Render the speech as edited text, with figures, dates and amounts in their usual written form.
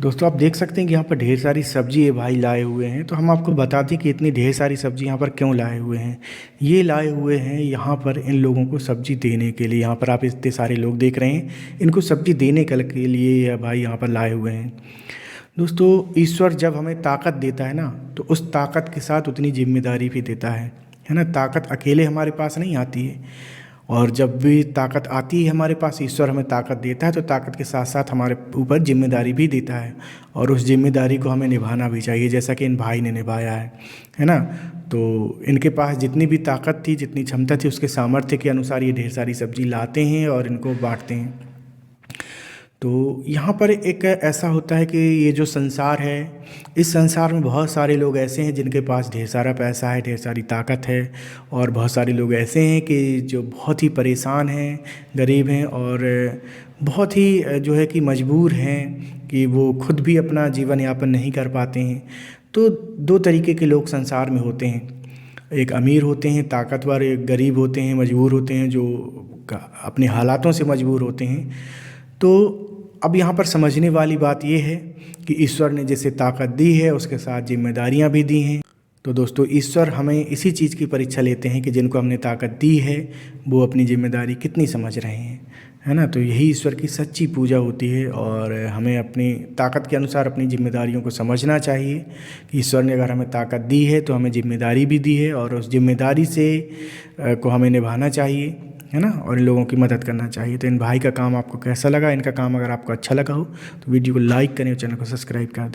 दोस्तों आप देख सकते हैं कि यहाँ पर ढेर सारी सब्जी ये भाई लाए हुए हैं। तो हम आपको बताते हैं कि इतनी ढेर सारी सब्जी यहाँ पर क्यों लाए हुए हैं। ये लाए हुए हैं यहाँ पर इन लोगों को सब्जी देने के लिए। यहाँ पर आप इतने सारे लोग देख रहे हैं, इनको सब्जी देने के लिए ये भाई यहाँ पर लाए हुए हैं। दोस्तों ईश्वर जब हमें ताकत देता है ना, तो उस ताकत के साथ उतनी जिम्मेदारी भी देता है ना। ताकत अकेले हमारे पास नहीं आती है, और जब भी ताकत आती है हमारे पास, ईश्वर हमें ताकत देता है तो ताकत के साथ साथ हमारे ऊपर जिम्मेदारी भी देता है, और उस जिम्मेदारी को हमें निभाना भी चाहिए, जैसा कि इन भाई ने निभाया है ना। तो इनके पास जितनी भी ताकत थी, जितनी क्षमता थी, उसके सामर्थ्य के अनुसार ये ढेर सारी सब्जी लाते हैं और इनको बांटते हैं। तो यहाँ पर एक ऐसा होता है कि ये जो संसार है, इस संसार में बहुत सारे लोग ऐसे हैं जिनके पास ढेर सारा पैसा है, ढेर सारी ताकत है, और बहुत सारे लोग ऐसे हैं कि जो बहुत ही परेशान हैं, गरीब हैं, और बहुत ही जो है कि मजबूर हैं कि वो खुद भी अपना जीवन यापन नहीं कर पाते हैं। तो दो तरीके के लोग संसार में होते हैं, एक अमीर होते हैं ताकतवर, एक गरीब होते हैं मजबूर होते हैं, जो अपने हालातों से मजबूर होते हैं। तो अब यहाँ पर समझने वाली बात ये है कि ईश्वर ने जैसे ताकत दी है, उसके साथ जिम्मेदारियाँ भी दी हैं। तो दोस्तों ईश्वर हमें इसी चीज़ की परीक्षा लेते हैं कि जिनको हमने ताकत दी है वो अपनी जिम्मेदारी कितनी समझ रहे हैं, है ना। तो यही ईश्वर की सच्ची पूजा होती है, और हमें अपनी ताकत के अनुसार अपनी जिम्मेदारियों को समझना चाहिए कि ईश्वर ने अगर हमें ताकत दी है तो हमें जिम्मेदारी भी दी है, और उस जिम्मेदारी से को हमें निभाना चाहिए, है ना, और इन लोगों की मदद करना चाहिए। तो इन भाई का काम आपको कैसा लगा? इनका काम अगर आपको अच्छा लगा हो तो वीडियो को लाइक करें और चैनल को सब्सक्राइब कर दें।